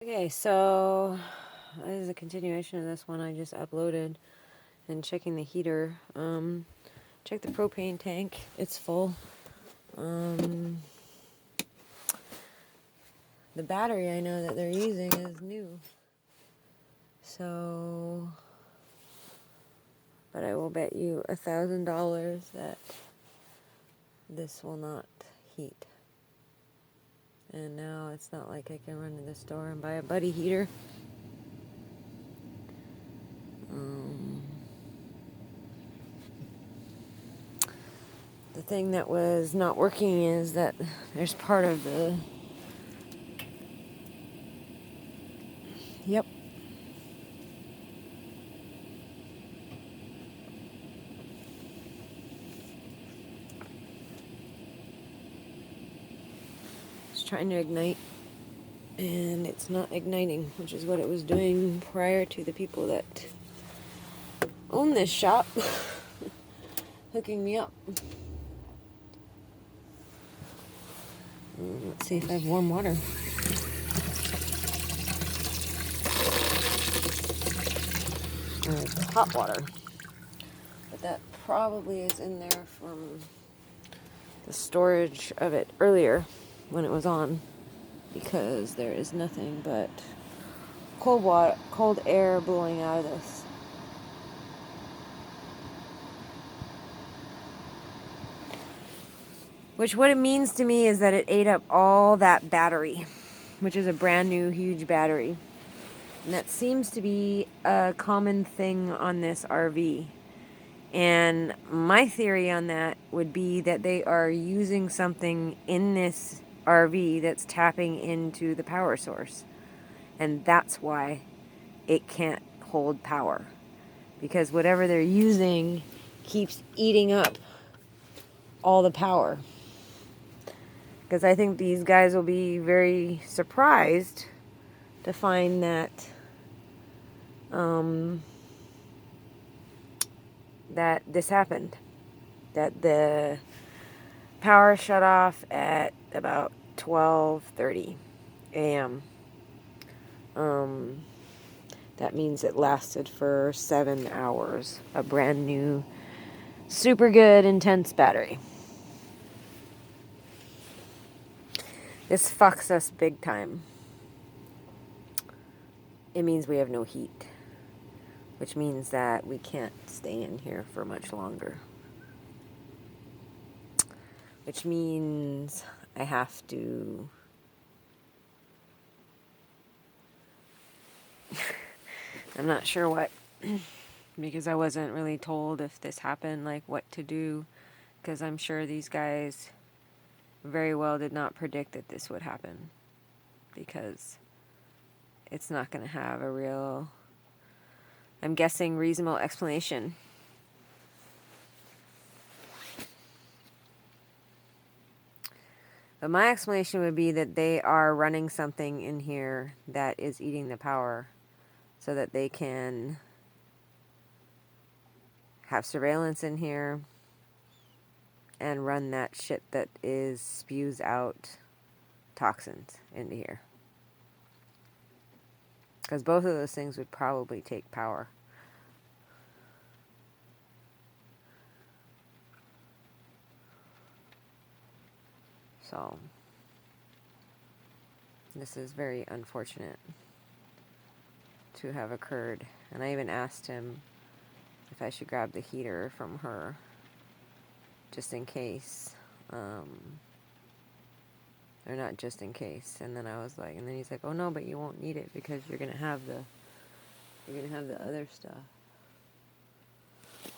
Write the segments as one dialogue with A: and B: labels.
A: Okay, so this is a continuation of this one I just uploaded and checking the heater. Check the propane tank, it's full. The battery I know that they're using is new. So, but I will bet you $1,000 that this will not heat. And now it's not like I can run to the store and buy a buddy heater. The thing that was not working is that there's part of the... Yep. It's trying to ignite, and it's not igniting, which is what it was doing prior to the people that own this shop hooking me up. Let's see if I have warm water. It's hot water, but that probably is in there from the storage of it earlier when it was on, because there is nothing but cold water, cold air blowing out of this. Which what it means to me is that it ate up all that battery, which is a brand new huge battery. And that seems to be a common thing on this RV. And my theory on that would be that they are using something in this RV that's tapping into the power source. And that's why it can't hold power. Because whatever they're using keeps eating up all the power. Because I think these guys will be very surprised to find that that this happened. That the power shut off at about 12:30 a.m. That means it lasted for 7 hours. A brand new, super good, intense battery. This fucks us big time. It means we have no heat, which means that we can't stay in here for much longer. Which means I have to... I'm not sure what, because I wasn't really told if this happened, like what to do, because I'm sure these guys very well did not predict that this would happen, because it's not going to have a real, I'm guessing, reasonable explanation. But my explanation would be that they are running something in here that is eating the power so that they can have surveillance in here and run that shit that spews out toxins into here. Because both of those things would probably take power. So, this is very unfortunate to have occurred. And I even asked him if I should grab the heater from her, just in case. Or not just in case. And then I was like, and then he's like, oh no, but you won't need it because you're gonna have the other stuff.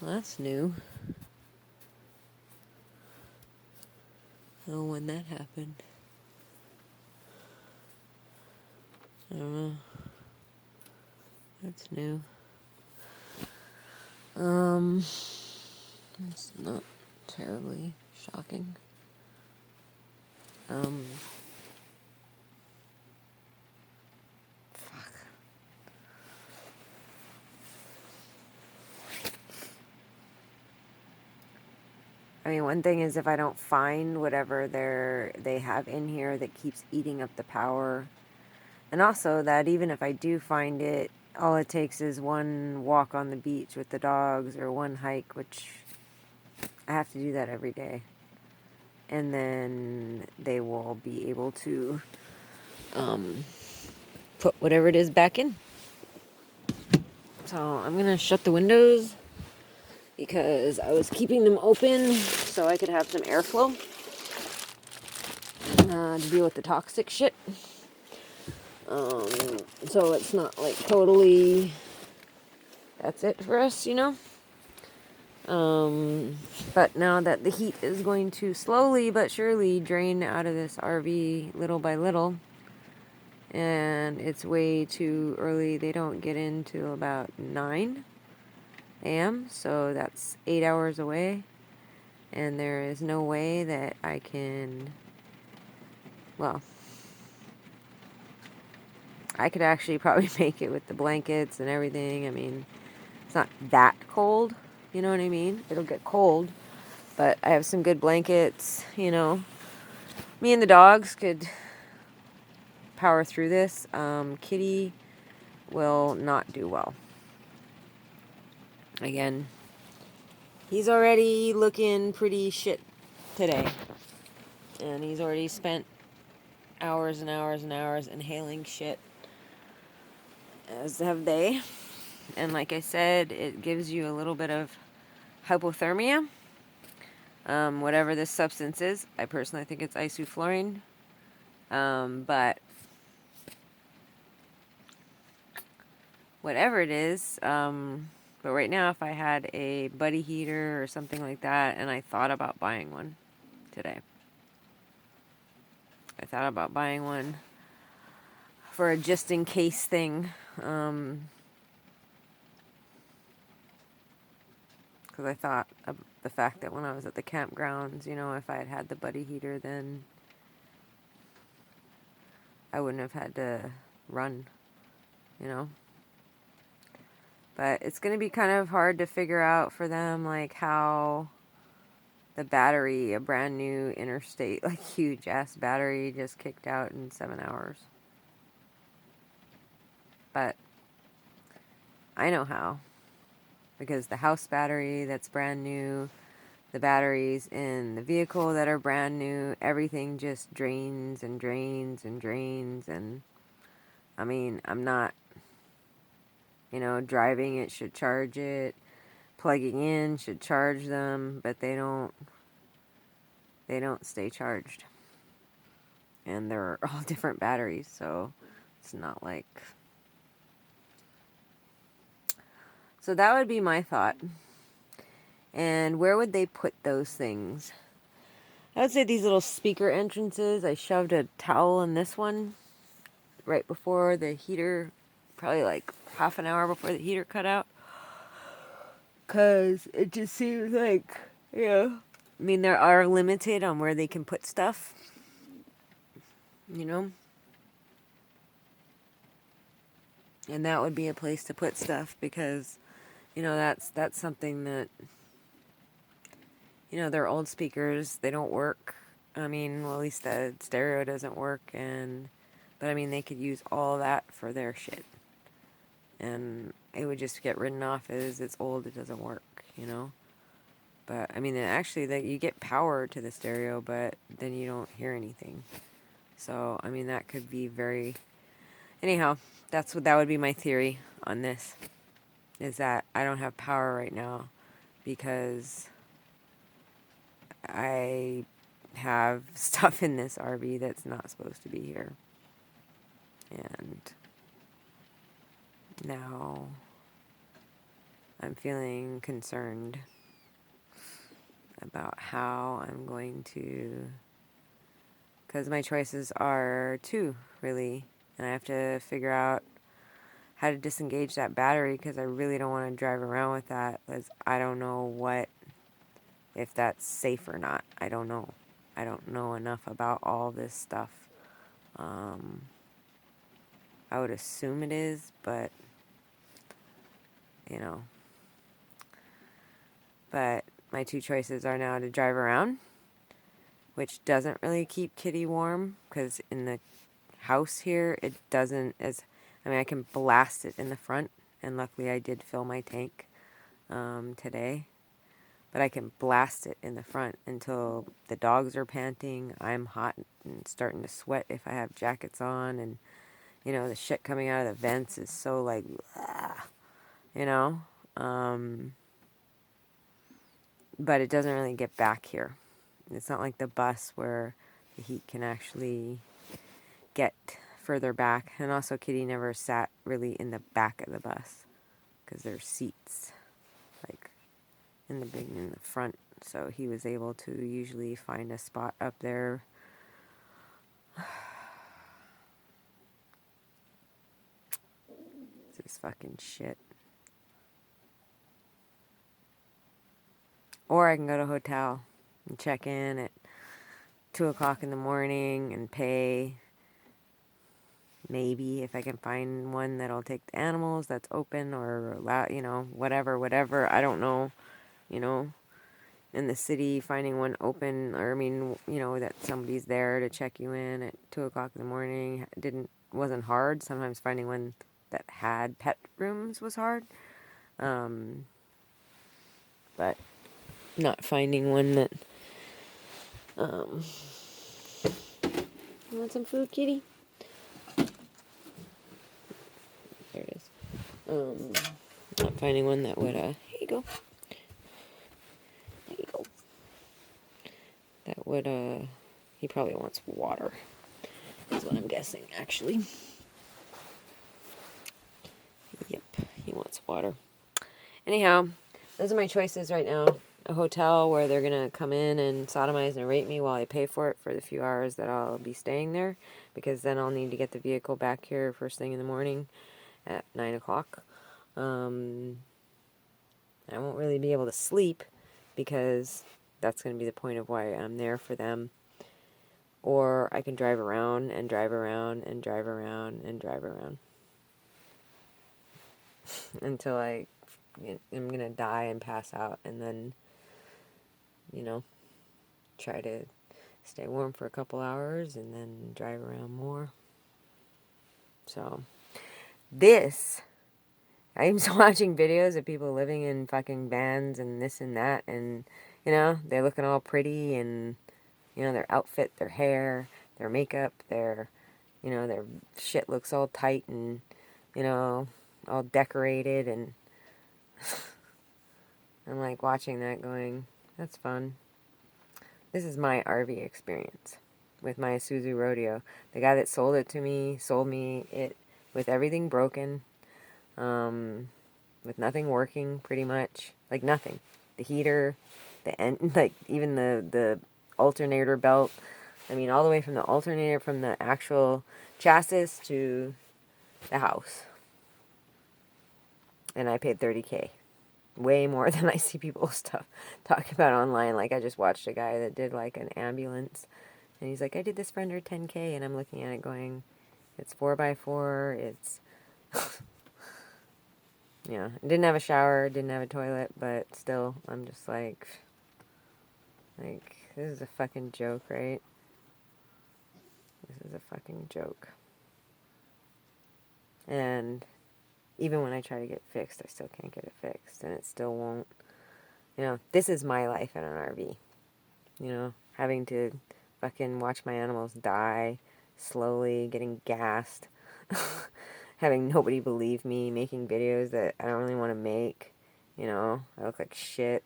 A: Well, that's new. Oh, when that happened. I don't know. That's new. It's not terribly shocking. Fuck. I mean, one thing is if I don't find whatever they have in here that keeps eating up the power, And also that even if I do find it, all it takes is one walk on the beach with the dogs or one hike, which I have to do that every day. And then they will be able to put whatever it is back in. So I'm going to shut the windows because I was keeping them open so I could have some airflow to deal with the toxic shit. So it's not like totally that's it for us, you know? But now that the heat is going to slowly but surely drain out of this RV little by little, and it's way too early. They don't get in till about 9 a.m., so that's 8 hours away, and there is no way that I can, well, I could actually probably make it with the blankets and everything. I mean, it's not that cold, you know what I mean? It'll get cold, but I have some good blankets, you know. Me and the dogs could power through this. Kitty will not do well. Again, he's already looking pretty shit today. And he's already spent hours and hours and hours inhaling shit, as have they. And like I said, it gives you a little bit of hypothermia. Whatever this substance is, I personally think it's isoflurane. But whatever it is, but right now if I had a buddy heater or something like that, and I thought about buying one today. I thought about buying one for a just in case thing. Because I thought of the fact that when I was at the campgrounds, you know, if I had had the buddy heater, then I wouldn't have had to run, you know. But it's going to be kind of hard to figure out for them, like, how the battery, a brand new Interstate, like, huge ass battery, just kicked out in 7 hours. But I know how. Because the house battery that's brand new, the batteries in the vehicle that are brand new, everything just drains and drains and drains. And I mean, I'm not, you know, driving it should charge it, plugging in should charge them, but they don't stay charged. And they're all different batteries, so it's not like. So that would be my thought. And where would they put those things? I would say these little speaker entrances. I shoved a towel in this one right before the heater, probably like half an hour before the heater cut out. Because it just seems like, yeah. I mean, they are limited on where they can put stuff, you know? And that would be a place to put stuff because, you know, that's something that, you know, they're old speakers. They don't work. I mean, well, at least the stereo doesn't work. But I mean, they could use all that for their shit. And it would just get written off as it's old, it doesn't work, you know? But, I mean, actually, that you get power to the stereo, but then you don't hear anything. So, I mean, that could be very... Anyhow, that would be my theory on this, is that I don't have power right now because I have stuff in this RV that's not supposed to be here. And now I'm feeling concerned about how I'm going to, because my choices are two, really, and I have to figure out how to disengage that battery because I really don't want to drive around with that because I don't know if that's safe or not. I don't know. I don't know enough about all this stuff. I would assume it is, but, you know. But my two choices are now to drive around, which doesn't really keep Kitty warm, because in the house here, it doesn't I mean, I can blast it in the front, and luckily I did fill my tank today. But I can blast it in the front until the dogs are panting, I'm hot and starting to sweat if I have jackets on, and, you know, the shit coming out of the vents is so, like, ah, you know? But it doesn't really get back here. It's not like the bus where the heat can actually get further back. And also, Kitty never sat really in the back of the bus because there's seats like in the front. So he was able to usually find a spot up there. This is fucking shit. Or I can go to a hotel and check in at 2 o'clock in the morning and pay. Maybe if I can find one that'll take the animals that's open or allow, you know, whatever. I don't know, you know, in the city, finding one open, or I mean, you know, that somebody's there to check you in at 2 o'clock in the morning wasn't hard. Sometimes finding one that had pet rooms was hard. But not finding one that, you want some food, kitty? There it is. Not finding one that would, here you go. There you go. That would, he probably wants water, is what I'm guessing, actually. Yep, he wants water. Anyhow, those are my choices right now. A hotel where they're going to come in and sodomize and rape me while I pay for it for the few hours that I'll be staying there, because then I'll need to get the vehicle back here first thing in the morning at 9 o'clock. I won't really be able to sleep because that's going to be the point of why I'm there for them. Or I can drive around and drive around and drive around and drive around until I'm going to die and pass out, and then, you know, try to stay warm for a couple hours and then drive around more. So, I'm watching videos of people living in fucking vans and this and that, and, you know, they're looking all pretty, and, you know, their outfit, their hair, their makeup, their shit looks all tight and, you know, all decorated, and I'm like watching that going, that's fun. This is my RV experience with my Isuzu Rodeo. The guy that sold it to me sold me it with everything broken, with nothing working pretty much, like nothing. The heater, the end, like even the alternator belt. I mean, all the way from the alternator, from the actual chassis to the house. And I paid $30K. Way more than I see people talk about online. Like, I just watched a guy that did like an ambulance, and he's like, I did this for under 10K, and I'm looking at it going, it's 4x4, it's, yeah, it didn't have a shower, didn't have a toilet, but still, I'm just like, this is a fucking joke, right? This is a fucking joke. And even when I try to get it fixed, I still can't get it fixed, and it still won't. You know, this is my life in an RV. You know, having to fucking watch my animals die slowly, getting gassed, having nobody believe me, making videos that I don't really want to make. You know, I look like shit.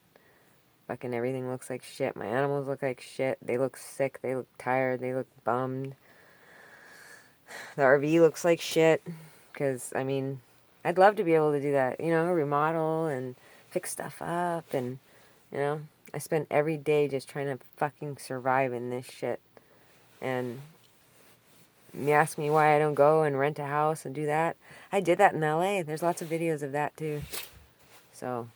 A: Fucking everything looks like shit. My animals look like shit. They look sick. They look tired. They look bummed. The RV looks like shit. Because, I mean, I'd love to be able to do that. You know, remodel and fix stuff up. And, you know, I spend every day just trying to fucking survive in this shit. And you ask me why I don't go and rent a house and do that. I did that in LA. There's lots of videos of that too. So,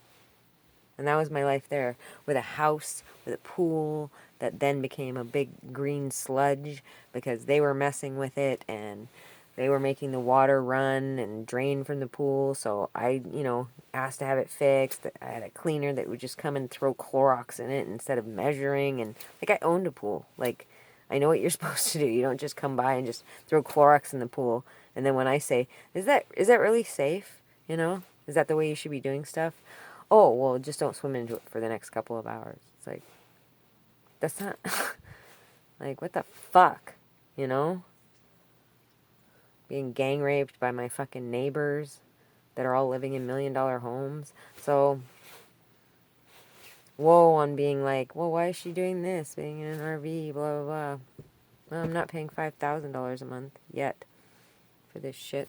A: and that was my life there. With a house, with a pool that then became a big green sludge because they were messing with it, and they were making the water run and drain from the pool. So I, you know, asked to have it fixed. I had a cleaner that would just come and throw Clorox in it instead of measuring. And like, I owned a pool. Like, I know what you're supposed to do. You don't just come by and just throw Clorox in the pool. And then when I say, is that really safe? You know? Is that the way you should be doing stuff? Oh, well, just don't swim into it for the next couple of hours. It's like, that's not, like, what the fuck? You know? Being gang raped by my fucking neighbors that are all living in $1 million homes. So, whoa on being like, well, why is she doing this? Being in an RV, blah, blah, blah. Well, I'm not paying $5,000 a month yet for this shit.